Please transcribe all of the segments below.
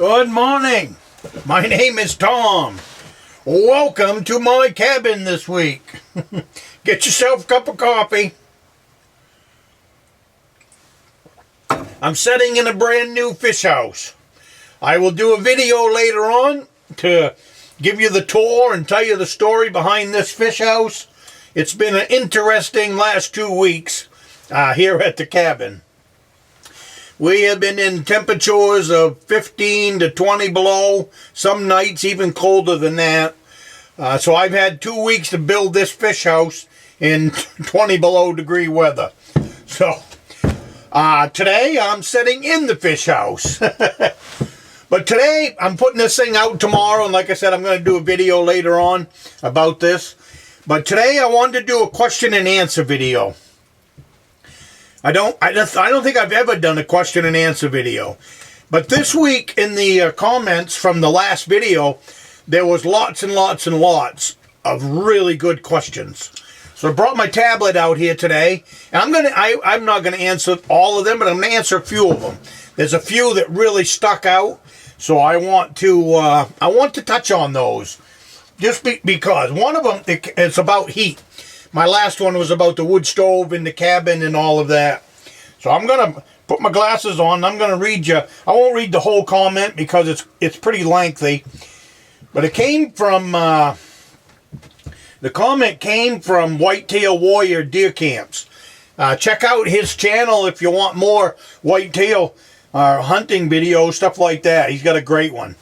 Good morning. My name is Tom. Welcome to my cabin this week. Get yourself a cup of coffee. I'm setting in a brand new fish house. I will do a video later on to give you the tour and tell you the story behind this fish house. It's been an interesting last 2 weeks here at the cabin. We have been in temperatures of 15 to 20 below, some nights even colder than that. So I've had 2 weeks to build this fish house in 20 below degree weather. So today I'm sitting in the fish house. But today I'm putting this thing out tomorrow, and like I said, I'm going to do a video later on about this. But today I wanted to do a question and answer video. I don't think I've ever done a question and answer video. But this week in the comments from the last video, there was lots and lots and lots of really good questions. So I brought my tablet out here today, and I'm not gonna answer all of them, but I'm gonna answer a few of them. There's a few that really stuck out, so I want to touch on those, just because one of them it's about heat. My last one was about the wood stove in the cabin and all of that. So I'm going to put my glasses on. I'm going to read you. I won't read the whole comment because it's pretty lengthy. But it came from, the comment came from Whitetail Warrior Deer Camps. Check out his channel if you want more whitetail hunting videos, stuff like that. He's got a great one.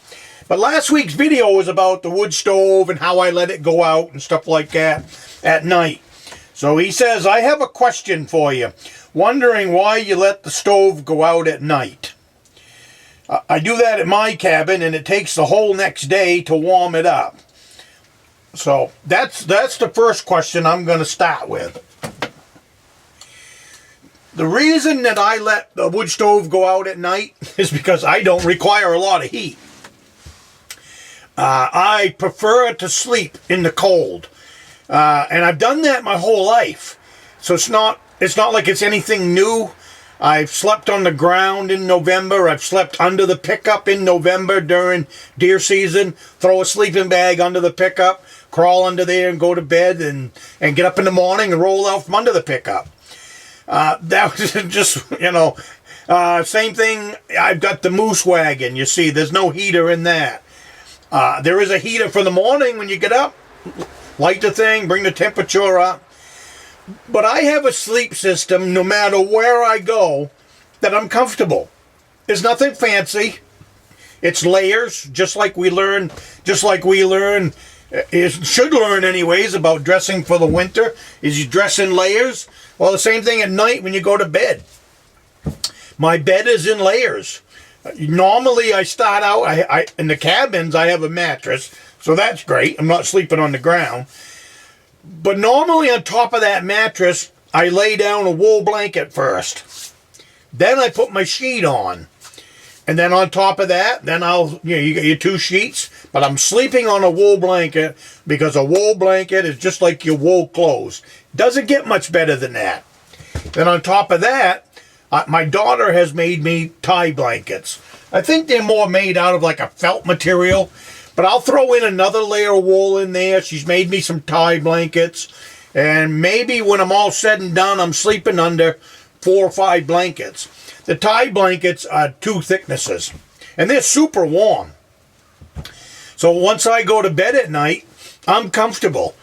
But last week's video was about the wood stove and how I let it go out and stuff like that at night. So he says, I have a question for you. Wondering why you let the stove go out at night. I do that at my cabin, and it takes the whole next day to warm it up. So that's the first question I'm going to start with. The reason that I let the wood stove go out at night is because I don't require a lot of heat. I prefer to sleep in the cold. And I've done that my whole life. So it's not like it's anything new. I've slept on the ground in November. I've slept under the pickup in November during deer season. Throw a sleeping bag under the pickup, crawl under there and go to bed and get up in the morning and roll out from under the pickup. That was just, same thing. I've got the moose wagon. You see, there's no heater in that. There is a heater for the morning when you get up. Light the thing, bring the temperature up. But I have a sleep system, no matter where I go, that I'm comfortable. There's nothing fancy. It's layers, just like we learn, should learn anyways, about dressing for the winter, is you dress in layers. Well, the same thing at night when you go to bed. My bed is in layers. Normally I start out, in the cabins I have a mattress, so that's great. I'm not sleeping on the ground. But normally on top of that mattress, I lay down a wool blanket first. Then I put my sheet on. And then on top of that, then you get your 2 sheets. But I'm sleeping on a wool blanket because a wool blanket is just like your wool clothes. Doesn't get much better than that. Then on top of that, my daughter has made me tie blankets. I think they're more made out of like a felt material. But I'll throw in another layer of wool in there. She's made me some tie blankets. And maybe when I'm all said and done, I'm sleeping under 4 or 5 blankets. The tie blankets are 2 thicknesses. And they're super warm. So once I go to bed at night, I'm comfortable.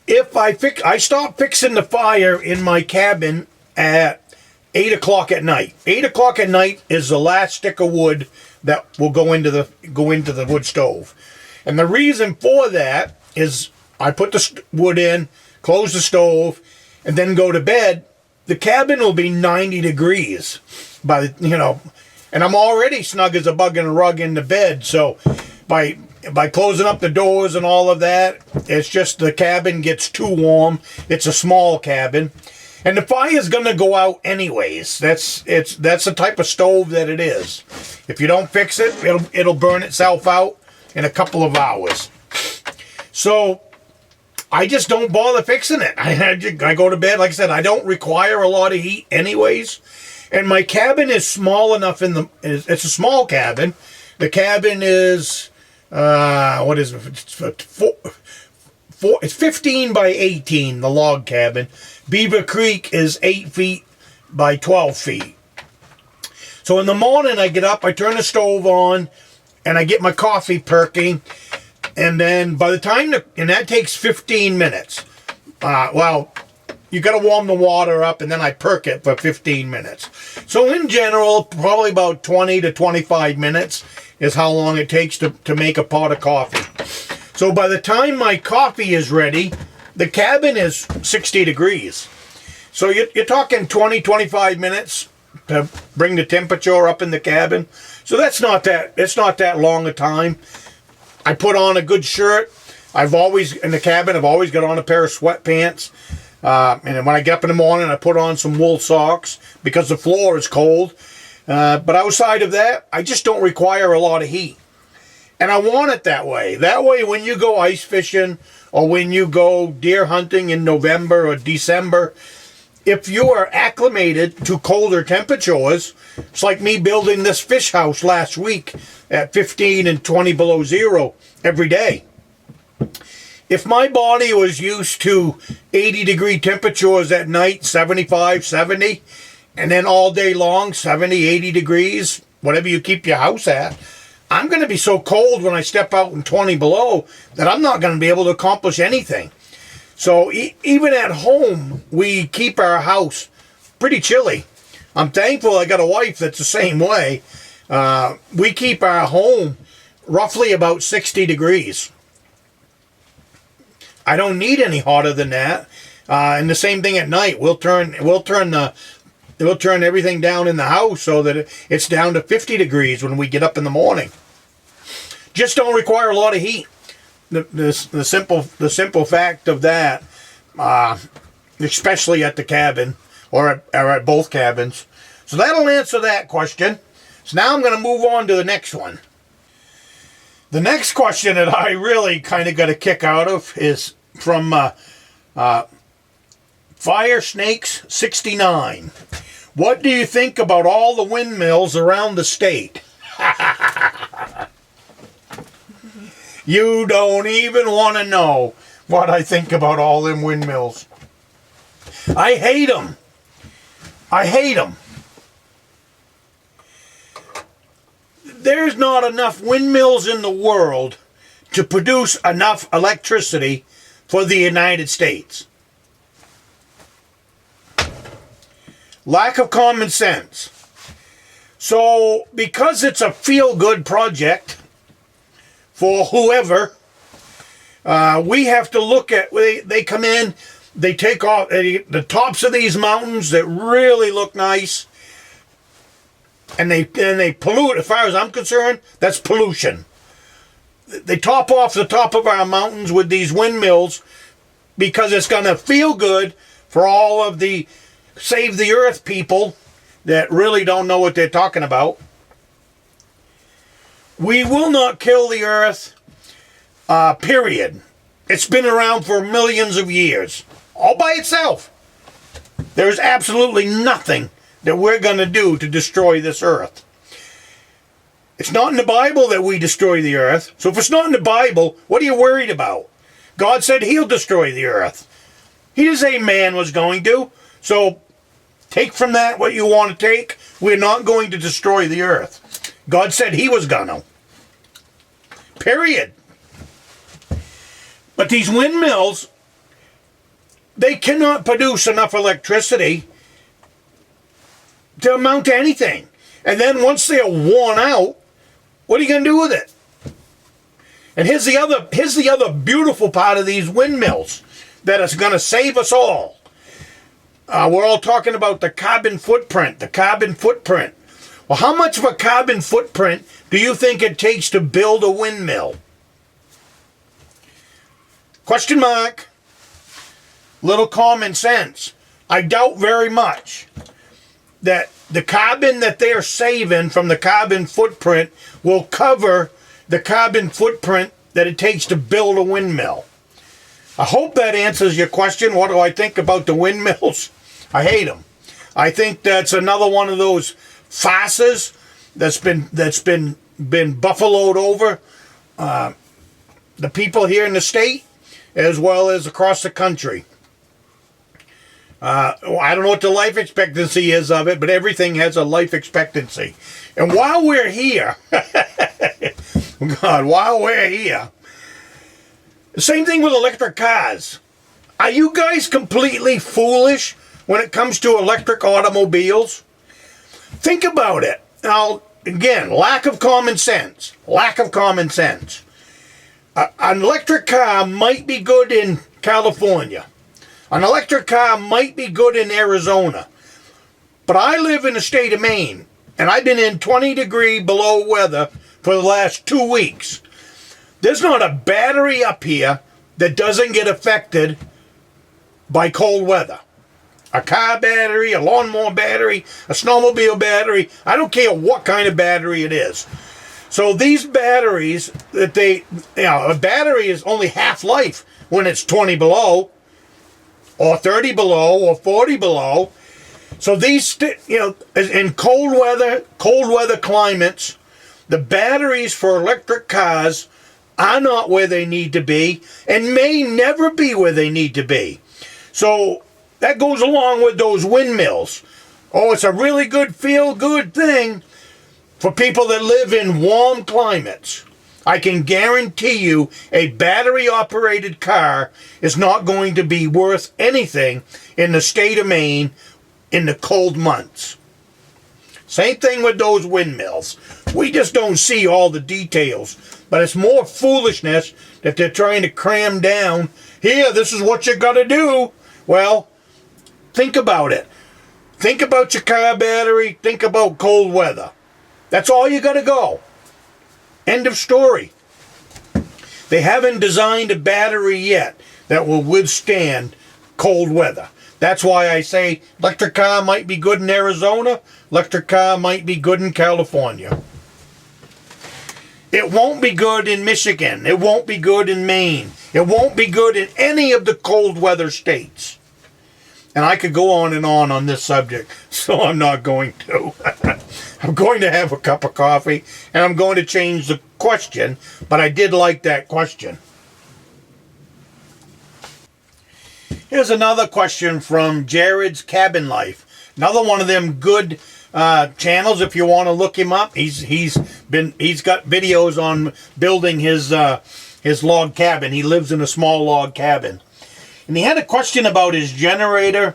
If I stop fixing the fire in my cabin at 8 o'clock at night. 8 o'clock at night is the last stick of wood that will go into the wood stove. And the reason for that is I put the wood in, close the stove, and then go to bed. The cabin will be 90 degrees and I'm already snug as a bug in a rug in the bed. So by closing up the doors and all of that, it's just the cabin gets too warm. It's a small cabin. And the fire's going to go out anyways. That's the type of stove that it is. If you don't fix it, it'll burn itself out in a couple of hours. So I just don't bother fixing it. I go to bed. Like I said, I don't require a lot of heat anyways. And my cabin is small enough it's a small cabin. The cabin is, what is it? It's 15 by 18, the log cabin. Beaver Creek is 8 feet by 12 feet. So in the morning I get up, I turn the stove on, and I get my coffee perking. And then by the time, and that takes 15 minutes. Well, you got to warm the water up, and then I perk it for 15 minutes. So in general, probably about 20 to 25 minutes is how long it takes to make a pot of coffee. So by the time my coffee is ready, the cabin is 60 degrees. So you're talking 20, 25 minutes to bring the temperature up in the cabin. So it's not that long a time. I put on a good shirt. In the cabin, I've always got on a pair of sweatpants. And when I get up in the morning, I put on some wool socks because the floor is cold. But outside of that, I just don't require a lot of heat. And I want it that way. That way, when you go ice fishing or when you go deer hunting in November or December, if you are acclimated to colder temperatures, it's like me building this fish house last week at 15 and 20 below zero every day. If my body was used to 80-degree temperatures at night, 75, 70, and then all day long, 70, 80 degrees, whatever you keep your house at, I'm going to be so cold when I step out in 20 below that I'm not going to be able to accomplish anything. So even at home, we keep our house pretty chilly. I'm thankful I got a wife that's the same way. We keep our home roughly about 60 degrees. I don't need any hotter than that. And the same thing at night. We'll turn everything down in the house so that it's down to 50 degrees when we get up in the morning. Just don't require a lot of heat. The simple fact of that, especially at the cabin or at both cabins. So that'll answer that question. So now I'm going to move on to the next one. The next question that I really kind of got a kick out of is from Fire Snakes 69. What do you think about all the windmills around the state? You don't even want to know what I think about all them windmills. I hate them. I hate them. There's not enough windmills in the world to produce enough electricity for the United States. Lack of common sense. So, because it's a feel-good project for whoever, we have to look at, they come in, they take off the tops of these mountains that really look nice, and they pollute. As far as I'm concerned, that's pollution. They top off the top of our mountains with these windmills because it's going to feel good for all of the Save the Earth people that really don't know what they're talking about. We will not kill the earth, period. It's been around for millions of years, all by itself. There's absolutely nothing that we're going to do to destroy this earth. It's not in the Bible that we destroy the earth. So if it's not in the Bible, what are you worried about? God said he'll destroy the earth. He didn't say man was going to. So take from that what you want to take. We're not going to destroy the earth. God said he was gonna. Period. But these windmills, they cannot produce enough electricity to amount to anything. And then once they're worn out, what are you going to do with it? And here's the other beautiful part of these windmills that is going to save us all. We're all talking about the carbon footprint, Well, how much of a carbon footprint do you think it takes to build a windmill? Question mark. Little common sense. I doubt very much that the carbon that they're saving from the carbon footprint will cover the carbon footprint that it takes to build a windmill. I hope that answers your question. What do I think about the windmills? I hate them. I think that's another one of those farces that's been been buffaloed over the people here in the state as well as across the country. I don't know what the life expectancy is of it, but everything has a life expectancy. And while we're here, God, while we're here, the same thing with electric cars. Are you guys completely foolish when it comes to electric automobiles? Think about it. Now, again, lack of common sense. Lack of common sense. An electric car might be good in California. An electric car might be good in Arizona. But I live in the state of Maine, and I've been in 20-degree below weather for the last 2 weeks. There's not a battery up here that doesn't get affected by cold weather. A car battery, a lawnmower battery, a snowmobile battery, I don't care what kind of battery it is. So these batteries, a battery is only half-life when it's 20 below, or 30 below, or 40 below. So these, in cold weather climates, the batteries for electric cars are not where they need to be and may never be where they need to be. So that goes along with those windmills. Oh, it's a really good feel-good thing for people that live in warm climates. I can guarantee you a battery-operated car is not going to be worth anything in the state of Maine in the cold months. Same thing with those windmills. We just don't see all the details. But it's more foolishness that they're trying to cram down. Here, this is what you got to do. Well, think about it. Think about your car battery. Think about cold weather. That's all you got to go. End of story. They haven't designed a battery yet that will withstand cold weather. That's why I say electric car might be good in Arizona. Electric car might be good in California. It won't be good in Michigan. It won't be good in Maine. It won't be good in any of the cold weather states. And I could go on and on this subject, so I'm not going to. I'm going to have a cup of coffee, and I'm going to change the question, but I did like that question. Here's another question from Jared's Cabin Life. Another one of them good channels if you want to look him up. He's got videos on building his log cabin. He lives in a small log cabin. And he had a question about his generator,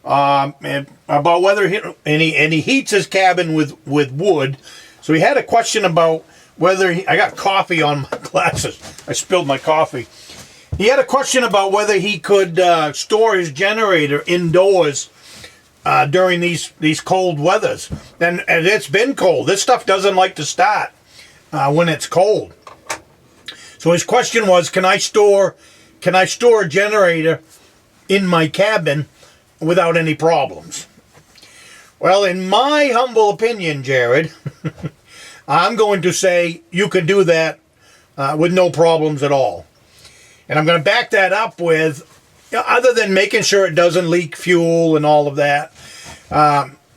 and about whether he heats his cabin with wood. So he had a question about whether I got coffee on my glasses. I spilled my coffee. He had a question about whether he could store his generator indoors during these cold weathers. And it's been cold. This stuff doesn't like to start when it's cold. So his question was, can I store a generator in my cabin without any problems? Well, in my humble opinion, Jared, I'm going to say you can do that with no problems at all. And I'm going to back that up with, other than making sure it doesn't leak fuel and all of that,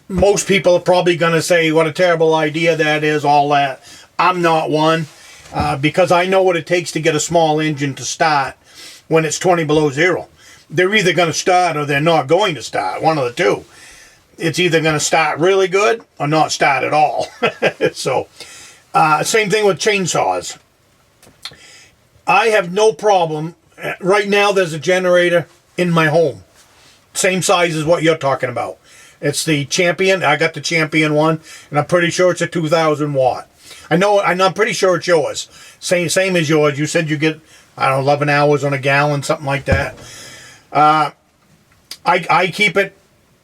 most people are probably going to say what a terrible idea that is, all that. I'm not one, because I know what it takes to get a small engine to start when it's 20 below zero. They're either going to start or they're not going to start, one of the two. It's either going to start really good or not start at all. So, same thing with chainsaws. I have no problem. Right now there's a generator in my home. Same size as what you're talking about. It's the Champion. I got the Champion one, and I'm pretty sure it's a 2,000 watt. I'm pretty sure it's yours. Same as yours. You said you get, 11 hours on a gallon, something like that. I keep it,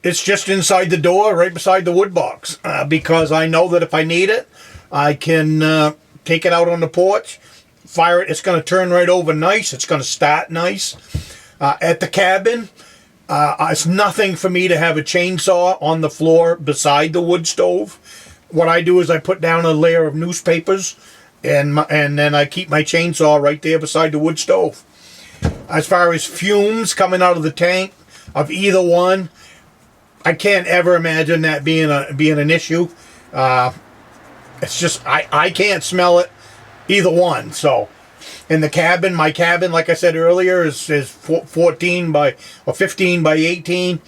it's just inside the door, right beside the wood box, because I know that if I need it, I can take it out on the porch, fire it. It's going to turn right over nice. It's going to start nice. At the cabin, it's nothing for me to have a chainsaw on the floor beside the wood stove. What I do is I put down a layer of newspapers, and then I keep my chainsaw right there beside the wood stove. As far as fumes coming out of the tank of either one, I can't ever imagine that being an issue. It's just, I can't smell it, either one. So, in the cabin, my cabin, like I said earlier, is 14 by, or 15 by 18.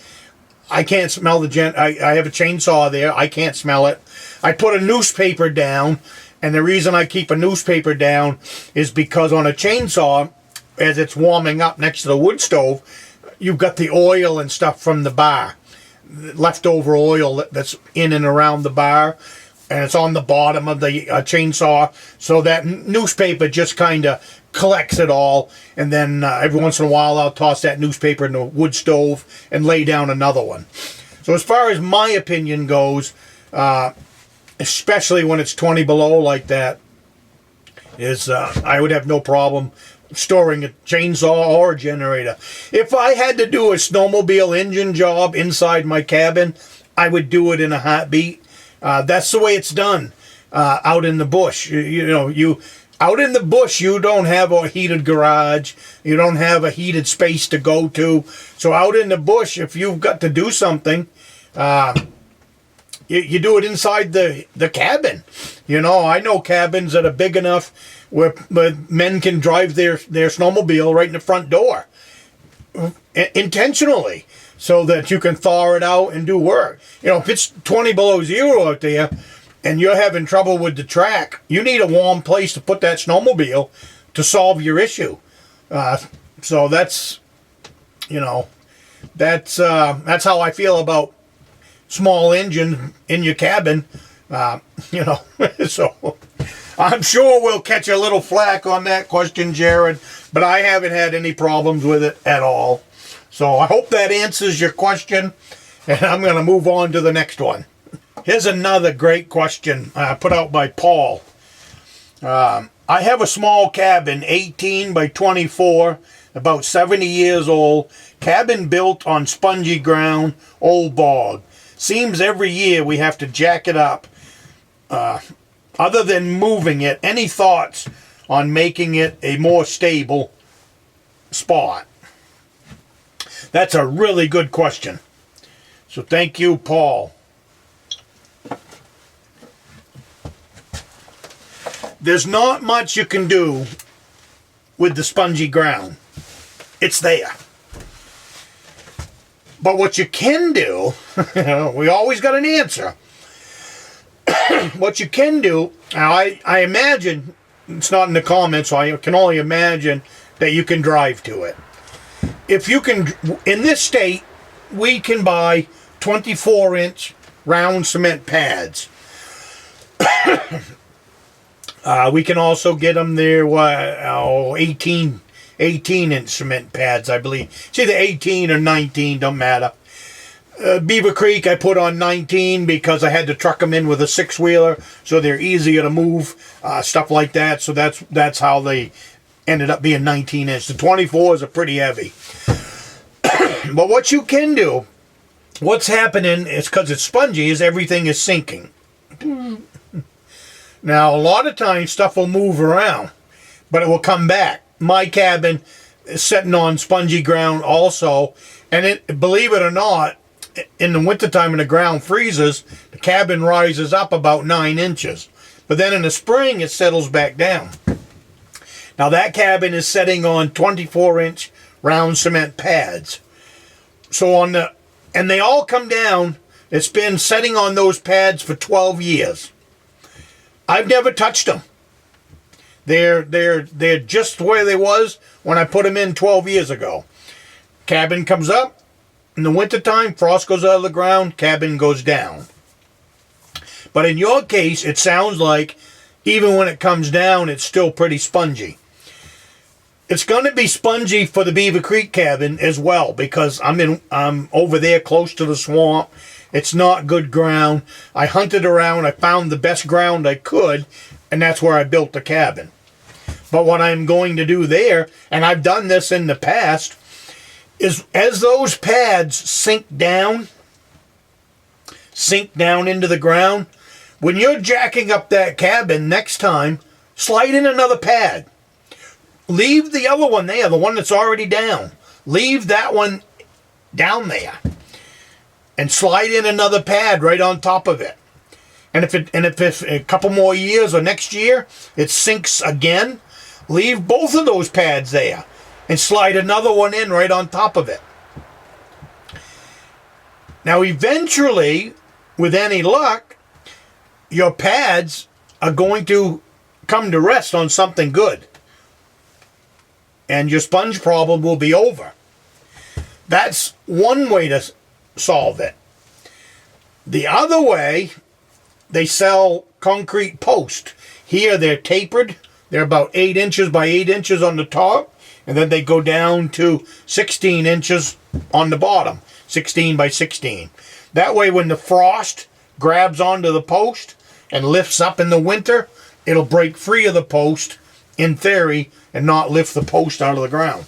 I can't smell I have a chainsaw there. I can't smell it. I put a newspaper down, and the reason I keep a newspaper down is because on a chainsaw, as it's warming up next to the wood stove, you've got the oil and stuff from the bar, leftover oil that's in and around the bar, and it's on the bottom of the chainsaw, so that newspaper just kind of collects it all, and then every once in a while I'll toss that newspaper in the wood stove and lay down another one. So as far as my opinion goes, especially when it's 20 below like that, is I would have no problem storing a chainsaw or a generator. If I had to do a snowmobile engine job inside my cabin, I would do it in a heartbeat. That's the way it's done out in the bush. Out in the bush, you don't have a heated garage. You don't have a heated space to go to. So out in the bush, if you've got to do something, you do it inside the cabin. I know cabins that are big enough where men can drive their snowmobile right in the front door intentionally, so that you can thaw it out and do work. If it's 20 below zero out there and you're having trouble with the track, you need a warm place to put that snowmobile to solve your issue. So that's how I feel about small engine in your cabin. So I'm sure we'll catch a little flack on that question, Jared, but I haven't had any problems with it at all. So I hope that answers your question, and I'm going to move on to the next one. Here's another great question put out by Paul. I have a small cabin, 18 by 24, about 70 years old, cabin built on spongy ground, old bog. Seems every year we have to jack it up. Other than moving it, any thoughts on making it a more stable spot? That's a really good question. So thank you, Paul. There's not much you can do with the spongy ground. It's there. But what you can do, we always got an answer. What you can do, now I imagine, it's not in the comments, so I can only imagine that you can drive to it. If you can, in this state, we can buy 24-inch round cement pads. We can also get them there, 18-inch cement pads, I believe. It's either 18 or 19, don't matter. Beaver Creek, I put on 19 because I had to truck them in with a six-wheeler, so they're easier to move, stuff like that. So that's how they ended up being 19-inch. The 24s are pretty heavy. But what you can do, what's happening is, because it's spongy, is everything is sinking. Now, a lot of times stuff will move around, but it will come back. My cabin is sitting on spongy ground also, and believe it or not, in the wintertime when the ground freezes, the cabin rises up about 9 inches. But then in the spring, it settles back down. Now, that cabin is sitting on 24-inch round cement pads. So and they all come down. It's been sitting on those pads for 12 years. I've never touched them. They're just where they was when I put them in 12 years ago. Cabin comes up. In the wintertime, frost goes out of the ground, cabin goes down. But in your case, it sounds like even when it comes down, it's still pretty spongy. It's going to be spongy for the Beaver Creek cabin as well, because I'm over there close to the swamp. It's not good ground. I hunted around. I found the best ground I could, and that's where I built the cabin. But what I'm going to do there, and I've done this in the past, is as those pads sink down into the ground, when you're jacking up that cabin next time, slide in another pad. Leave the other one there, the one that's already down. Leave that one down there. And slide in another pad right on top of it. and if a couple more years or next year it sinks again, leave both of those pads there and slide another one in right on top of it. Now eventually, with any luck, your pads are going to come to rest on something good, and your sponge problem will be over. That's one way to solve it. The other way, they sell concrete posts. Here they're tapered. They're about 8 inches by 8 inches on the top, and then they go down to 16 inches on the bottom, 16 by 16. That way when the frost grabs onto the post and lifts up in the winter, it'll break free of the post, in theory, and not lift the post out of the ground.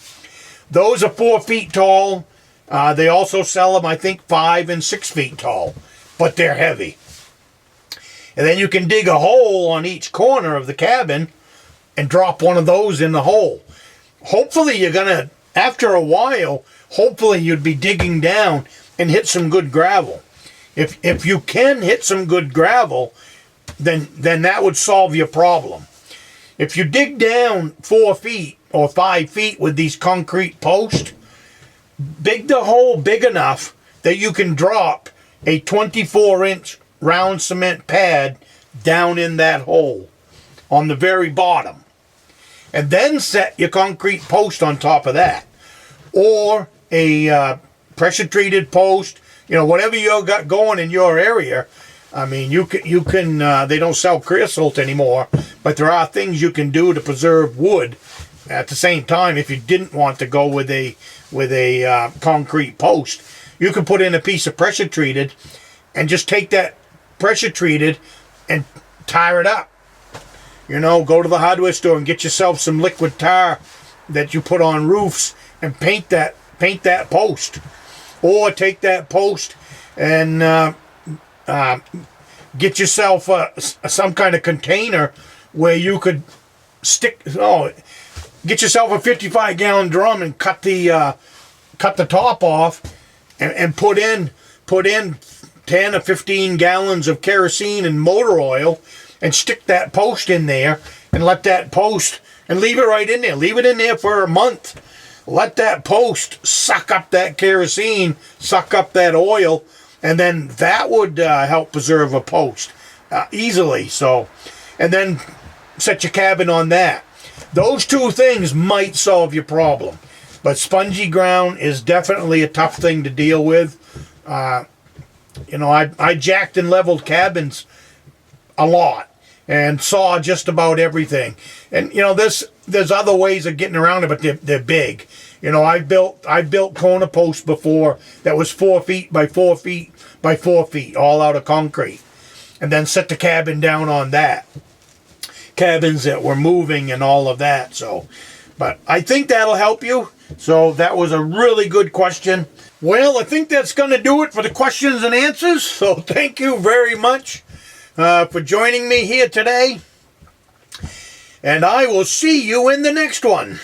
Those are 4 feet tall. They also sell them, I think, 5 and 6 feet tall, but they're heavy. And then you can dig a hole on each corner of the cabin and drop one of those in the hole. Hopefully you're gonna, after a while, hopefully you'd be digging down and hit some good gravel. If you can hit some good gravel, then that would solve your problem. If you dig down 4 feet or 5 feet with these concrete posts, dig the hole big enough that you can drop a 24-inch round cement pad down in that hole on the very bottom. And then set your concrete post on top of that. Or a pressure-treated post, whatever you got going in your area. I mean, you can they don't sell creosote anymore, but there are things you can do to preserve wood at the same time. If you didn't want to go with a concrete post, you can put in a piece of pressure-treated and just take that pressure-treated and tar it up. Go to the hardware store and get yourself some liquid tar that you put on roofs and paint that post. Or take that post and get yourself some kind of container where you could get yourself a 55-gallon drum and cut the top off and put in 10 or 15 gallons of kerosene and motor oil and stick that post in there and let that post, and leave it right in there. Leave it in there for a month. Let that post suck up that kerosene, suck up that oil, and then that would help preserve a post easily. So, and then set your cabin on that. Those 2 things might solve your problem. But spongy ground is definitely a tough thing to deal with. I jacked and leveled cabins a lot and saw just about everything. And there's other ways of getting around it, but they're big. I've built corner posts before that was 4 feet by 4 feet by 4 feet, all out of concrete, and then set the cabin down on that. Cabins that were moving and all of that. So, but I think that'll help you. So that was a really good question. Well, I think that's going to do it for the questions and answers. So thank you very much for joining me here today. And I will see you in the next one.